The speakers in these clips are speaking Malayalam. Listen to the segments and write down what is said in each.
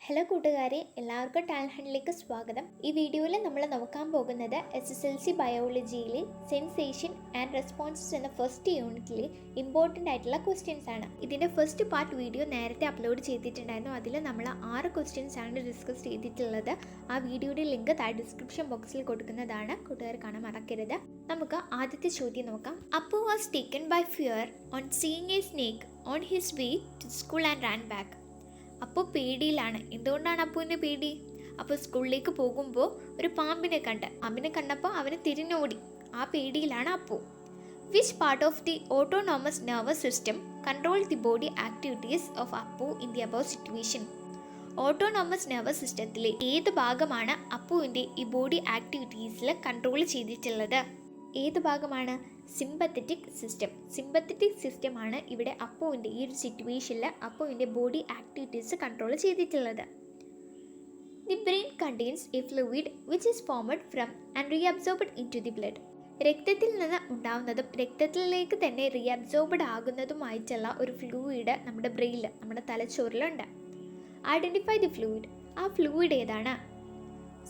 ഹലോ കൂട്ടുകാരെ, എല്ലാവർക്കും ടാലന്റ് ഹണ്ടിലേക്ക് സ്വാഗതം. ഈ വീഡിയോയിൽ നമ്മൾ നോക്കാൻ പോകുന്നത് SSLC ബയോളജിയിലെ സെൻസേഷൻ ആൻഡ് റെസ്പോൺസസ് എന്ന ഫസ്റ്റ് യൂണിറ്റിലെ ഇമ്പോർട്ടൻ്റ് ആയിട്ടുള്ള ക്വസ്റ്റ്യൻസ് ആണ്. ഇതിൻ്റെ ഫസ്റ്റ് പാർട്ട് വീഡിയോ നേരത്തെ അപ്ലോഡ് ചെയ്തിട്ടുണ്ടായിരുന്നു. അതിൽ നമ്മൾ 6 ക്വസ്റ്റ്യൻസ് ആണ് ഡിസ്കസ് ചെയ്തിട്ടുള്ളത്. ആ വീഡിയോയുടെ ലിങ്ക് താഴെ ഡിസ്ക്രിപ്ഷൻ ബോക്സിൽ കൊടുക്കുന്നതാണ്, കൂട്ടുകാർ കാണാൻ മറക്കരുത്. നമുക്ക് ആദ്യത്തെ ചോദ്യം നോക്കാം. Appu was taken by fear on seeing a snake on his way to school and ran back. അപ്പോൾ പേടിയിലാണ്. എന്തുകൊണ്ടാണ് അപ്പുവിൻ്റെ പേടി? അപ്പോൾ സ്കൂളിലേക്ക് പോകുമ്പോൾ ഒരു പാമ്പിനെ കണ്ടപ്പോൾ അവന് തിരിഞ്ഞോടി. ആ പേടിയിലാണ് Appu. Which part of the autonomous nervous system control the body activities of Appu in the above situation? Autonomous nervous സിസ്റ്റത്തിലെ ഏത് ഭാഗമാണ് അപ്പുവിൻ്റെ ഈ ബോഡി ആക്ടിവിറ്റീസിൽ കൺട്രോൾ ചെയ്തിട്ടുള്ളത്? ഏത് ഭാഗമാണ്? Sympathetic system. സിമ്പത്തറ്റിക് സിസ്റ്റമാണ് ഇവിടെ അപ്പുവിൻ്റെ ഈ ഒരു സിറ്റുവേഷനിൽ അപ്പുവിൻ്റെ ബോഡി ആക്ടിവിറ്റീസ് കൺട്രോൾ ചെയ്തിട്ടുള്ളത്. The brain contains a fluid which is formed from and reabsorbed into the blood. രക്തത്തിൽ നിന്ന് ഉണ്ടാവുന്നതും രക്തത്തിലേക്ക് തന്നെ റീഅബ്സോർബ്ഡ് ആകുന്നതുമായിട്ടുള്ള ഒരു ഫ്ലൂയിഡ് നമ്മുടെ ബ്രെയിനിൽ, നമ്മുടെ തലച്ചോറിലുണ്ട്. Identify the fluid. ആ ഫ്ലൂയിഡ് ഏതാണ്?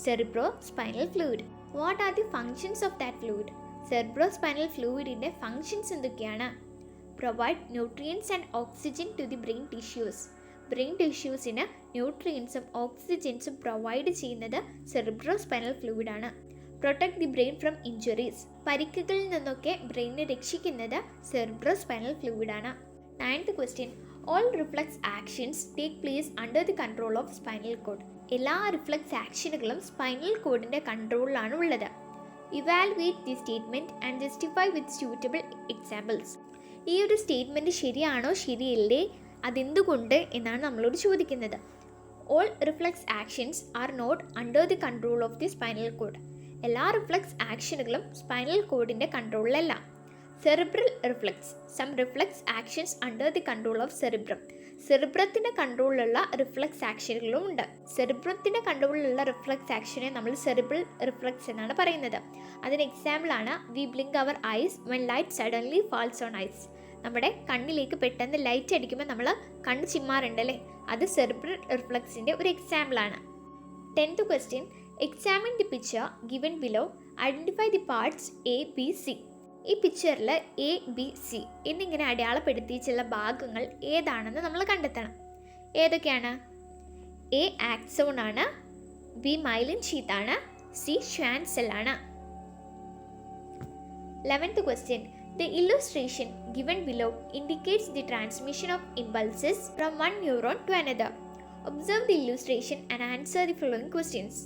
Cerebrospinal fluid. What are the functions of that fluid? Cerebrospinal ഫ്ലൂയിഡിൻ്റെ ഫങ്ഷൻസ് എന്തൊക്കെയാണ്? Provide nutrients and oxygen to the brain tissues. Brain ടിഷ്യൂസിന് ന്യൂട്രിയൻസും ഓക്സിജൻസും പ്രൊവൈഡ് ചെയ്യുന്നത് സെറിബ്രോസ്പൈനൽ ഫ്ലൂയിഡാണ്. Protect the brain from injuries. പരിക്കുകളിൽ നിന്നൊക്കെ ബ്രെയിനെ രക്ഷിക്കുന്നത് സെറിബ്രോസ്പൈനൽ ഫ്ലൂയിഡാണ്. 9th question. All reflex actions take place under the control of spinal cord. എല്ലാ റിഫ്ലക്സ് ആക്ഷനുകളും സ്പൈനൽ കോഡിൻ്റെ കൺട്രോളിലാണ് ഉള്ളത്. Evaluate the statement and justify with suitable examples. ഈ ഒരു സ്റ്റേറ്റ്മെൻറ്റ് ശരിയാണോ ശരിയല്ലേ, അതെന്തുകൊണ്ട് എന്നാണ് നമ്മളോട് ചോദിക്കുന്നത്. All reflex actions are not under the control of the spinal cord. എല്ലാ റിഫ്ലക്സ് ആക്ഷനുകളും സ്പൈനൽ കോഡിൻ്റെ കൺട്രോളിലല്ല. Cerebral reflex. Some reflex actions under the control of cerebrum. സെറിബ്രത്തിൻ്റെ കൺട്രോളിലുള്ള റിഫ്ലക്സ് ആക്ഷനുകളും ഉണ്ട്. സെറിബ്രത്തിൻ്റെ കൺട്രോളിലുള്ള റിഫ്ലക്സ് ആക്ഷനെ നമ്മൾ സെറിബ്രൽ റിഫ്ലക്സ് എന്നാണ് പറയുന്നത്. അതിന് എക്സാമ്പിളാണ് we blink our eyes when light suddenly falls on eyes. നമ്മുടെ കണ്ണിലേക്ക് പെട്ടെന്ന് ലൈറ്റ് അടിക്കുമ്പോൾ നമ്മൾ കണ്ണ് ചിമ്മാറുണ്ടല്ലേ, അത് സെറിബ്രൽ റിഫ്ലക്സിൻ്റെ ഒരു എക്സാമ്പിളാണ്. 10th question. Examine the picture given below. Identify the parts A B C. ഈ പിക്ചറിൽ എ ബി സി എന്നിങ്ങനെ അടയാളപ്പെടുത്തിയിട്ടുള്ള ഭാഗങ്ങൾ ഏതാണെന്ന് നമ്മൾ കണ്ടെത്തണം. ഏതൊക്കെയാണ്? എ ആക്സോൺ ആണ്, ബി മൈലിൻ ഷീത്ത് ആണ്, സി ഷ്വാൻ സെൽ ആണ്. 11th question. The illustration given below indicates the transmission of impulses from one neuron to another. Observe the illustration and answer the following questions.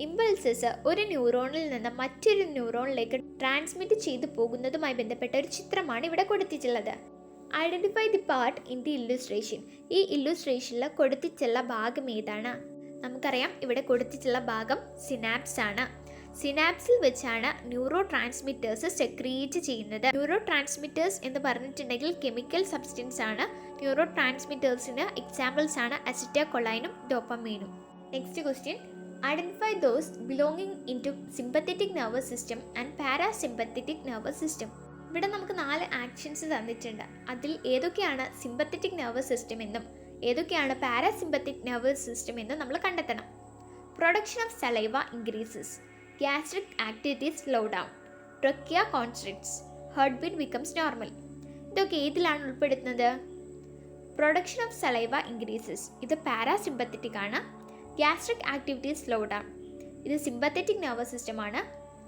Impulses ഒരു ന്യൂറോണിൽ നിന്ന് മറ്റൊരു ന്യൂറോണിലേക്ക് ട്രാൻസ്മിറ്റ് ചെയ്തു പോകുന്നതുമായി ബന്ധപ്പെട്ട ഒരു ചിത്രമാണ് ഇവിടെ കൊടുത്തിട്ടുള്ളത്. Identify the part in the illustration. ഈ ഇല്ലുസ്ട്രേഷനിൽ കൊടുത്തിട്ടുള്ള ഭാഗം ഏതാണ്? നമുക്കറിയാം ഇവിടെ കൊടുത്തിട്ടുള്ള ഭാഗം സിനാപ്സ് ആണ്. സിനാപ്സിൽ വെച്ചാണ് ന്യൂറോ ട്രാൻസ്മിറ്റേഴ്സ് സെക്രിയേറ്റ് ചെയ്യുന്നത്. ന്യൂറോ ട്രാൻസ്മിറ്റേഴ്സ് എന്ന് പറഞ്ഞിട്ടുണ്ടെങ്കിൽ കെമിക്കൽ സബ്സ്റ്റൻസ് ആണ്. ന്യൂറോ ട്രാൻസ്മിറ്റേഴ്സിന് എക്സാമ്പിൾസ് ആണ് അസിറ്റോകൊളൈനും ഡോപ്പമീനും. Next question. Identify those belonging into sympathetic nervous system and parasympathetic nervous system. ഇവിടെ നമുക്ക് 4 ആക്ഷൻസ് തന്നിട്ടുണ്ട്. അതിൽ ഏതൊക്കെയാണ് സിമ്പത്തറ്റിക് നെർവസ് സിസ്റ്റം എന്നും ഏതൊക്കെയാണ് പാരാസിമ്പത്തറ്റിക് നെർവസ് സിസ്റ്റം എന്നും നമ്മൾ കണ്ടെത്തണം. Production of saliva increases, gastric activity slow down, trachea constricts, heart beat becomes normal. ഇതൊക്കെ ഏതിലാണ് ഉൾപ്പെടുത്തുന്നത്? പ്രൊഡക്ഷൻ ഓഫ് സലൈവ ഇൻക്രീസസ് ഇത് പാരാസിമ്പത്തറ്റിക് ആണ്. ഗ്യാസ്ട്രിക് ആക്ടിവിറ്റി സ്ലോ ഡൗൺ ഇത് സിമ്പത്തറ്റിക് നെർവസ് സിസ്റ്റമാണ്.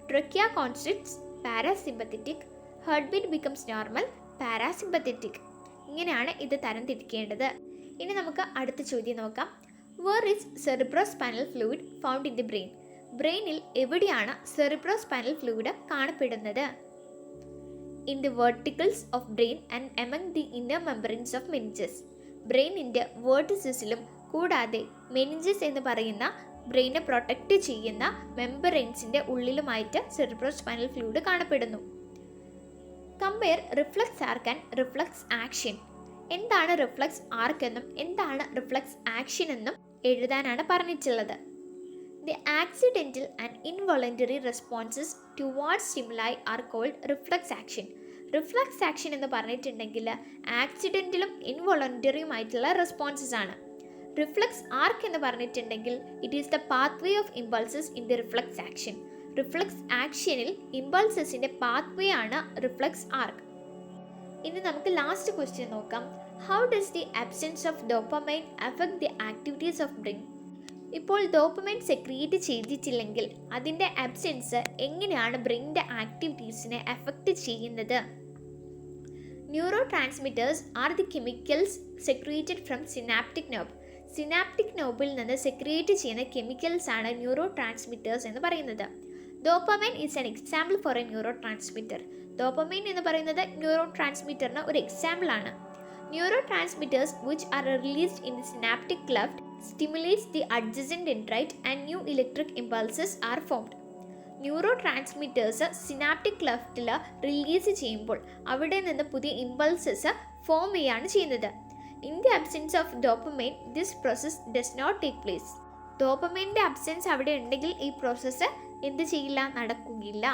Trachea constricts parasympathetic, heart beat becomes normal parasympathetic. ഇങ്ങനെയാണ് ഇത് തരംതിരിക്കേണ്ടത്. ഇനി നമുക്ക് അടുത്ത ചോദ്യം നോക്കാം. Where is cerebrospinal fluid found in the brain. ബ്രെയിനിൽ എവിടെയാണ് സെറിബ്രോസ്പൈനൽ ഫ്ലൂയിഡ് കാണപ്പെടുന്നത്? In the ventricles of brain and among the inner membranes of meninges. ബ്രെയിനിൻ്റെ വേർട്ടിസസിലും കൂടാതെ മെനിഞ്ചസ് എന്ന് പറയുന്ന ബ്രെയിനെ പ്രൊട്ടക്റ്റ് ചെയ്യുന്ന മെമ്പറൈൻസിൻ്റെ ഉള്ളിലുമായിട്ട് സെറിബ്രോസ്പൈനൽ ഫ്ലൂയിഡ് കാണപ്പെടുന്നു. Compare reflex arc and reflex action. എന്താണ് റിഫ്ലക്സ് ആർക്ക് എന്നും എന്താണ് റിഫ്ലക്സ് ആക്ഷൻ എന്നും എഴുതാനാണ് പറഞ്ഞിട്ടുള്ളത്. The accidental and involuntary responses towards stimuli are called reflex action. Reflex action എന്ന് പറഞ്ഞിട്ടുണ്ടെങ്കിൽ ആക്സിഡൻ്റലും ഇൻവോളണ്ടറിയുമായിട്ടുള്ള റെസ്പോൺസസ് ആണ്. റിഫ്ലക്സ് ആർക്ക് എന്ന് പറഞ്ഞിട്ടുണ്ടെങ്കിൽ it is the pathway of impulses in the reflex action. Reflex ആക്ഷനിൽ ഇമ്പൾസസിൻ്റെ പാത്വേ ആണ് റിഫ്ലക്സ് ആർക്ക്. ഇനി നമുക്ക് ലാസ്റ്റ് ക്വസ്റ്റ്യൻ നോക്കാം. How does the absence of dopamine affect the activities of brain? ഇപ്പോൾ ഡോപ്പമൈൻ സെക്രീറ്റ് ചെയ്തിട്ടില്ലെങ്കിൽ അതിൻ്റെ ആബ്സെൻസ് എങ്ങനെയാണ് ബ്രെയിനിൻ്റെ ആക്ടിവിറ്റീസിനെ എഫക്റ്റ് ചെയ്യുന്നത്? Neurotransmitters are the chemicals secreted from synaptic knob. Synaptic നോബിൽ നിന്ന് സെക്രീറ്റ് ചെയ്യുന്ന കെമിക്കൽസ് ആണ് ന്യൂറോ ട്രാൻസ്മിറ്റേഴ്സ് എന്ന് പറയുന്നത്. Dopamine is an example for A neuro transmitter. Dopamine എന്ന് പറയുന്നത് ന്യൂറോ ട്രാൻസ്മിറ്ററിന് ഒരു എക്സാമ്പിൾ ആണ്. Neuro transmitters which are released in the synaptic cleft stimulates the adjacent dendrite and new electric impulses are formed. Neurotransmitters synaptic ക്ലെഫ്റ്റിൽ റിലീസ് ചെയ്യുമ്പോൾ അവിടെ നിന്ന് പുതിയ ഇമ്പൾസസ് ഫോം ചെയ്യുകയാണ് ചെയ്യുന്നത്. In the absence of dopamine this process does not take place. ഡോപ്പമൈൻ്റെ അബ്സെൻസ് അവിടെ ഉണ്ടെങ്കിൽ ഈ പ്രോസസ്സ് എന്ത് ചെയ്യില്ല, നടക്കുകയില്ല.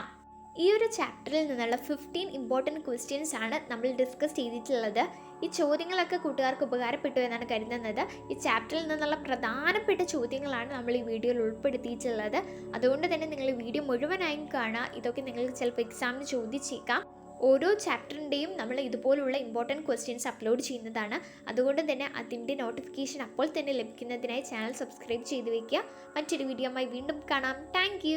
ഈ ഒരു ചാപ്റ്ററിൽ നിന്നുള്ള 15 ഇമ്പോർട്ടൻറ്റ് ക്വസ്റ്റ്യൻസ് ആണ് നമ്മൾ ഡിസ്കസ് ചെയ്തിട്ടുള്ളത്. ഈ ചോദ്യങ്ങളൊക്കെ കൂട്ടുകാർക്ക് ഉപകാരപ്പെട്ടു എന്നാണ് കരുതുന്നത്. ഈ ചാപ്റ്ററിൽ നിന്നുള്ള പ്രധാനപ്പെട്ട ചോദ്യങ്ങളാണ് നമ്മൾ ഈ വീഡിയോയിൽ ഉൾപ്പെടുത്തിയിട്ടുള്ളത്. അതുകൊണ്ട് തന്നെ നിങ്ങൾ ഈ വീഡിയോ മുഴുവനായും കാണുക. ഇതൊക്കെ നിങ്ങൾക്ക് ചിലപ്പോൾ എക്സാമിന് ചോദിച്ചേക്കാം. ഓരോ ചാപ്റ്ററിൻ്റെയും നമ്മൾ ഇതുപോലുള്ള ഇമ്പോർട്ടൻറ്റ് ക്വസ്റ്റ്യൻസ് അപ്ലോഡ് ചെയ്യുന്നതാണ്. അതുകൊണ്ട് തന്നെ അതിൻ്റെ നോട്ടിഫിക്കേഷൻ അപ്പോൾ തന്നെ ലഭിക്കുന്നതിനായി ചാനൽ സബ്സ്ക്രൈബ് ചെയ്ത് വയ്ക്കുക. മറ്റൊരു വീഡിയോയുമായി വീണ്ടും കാണാം. താങ്ക്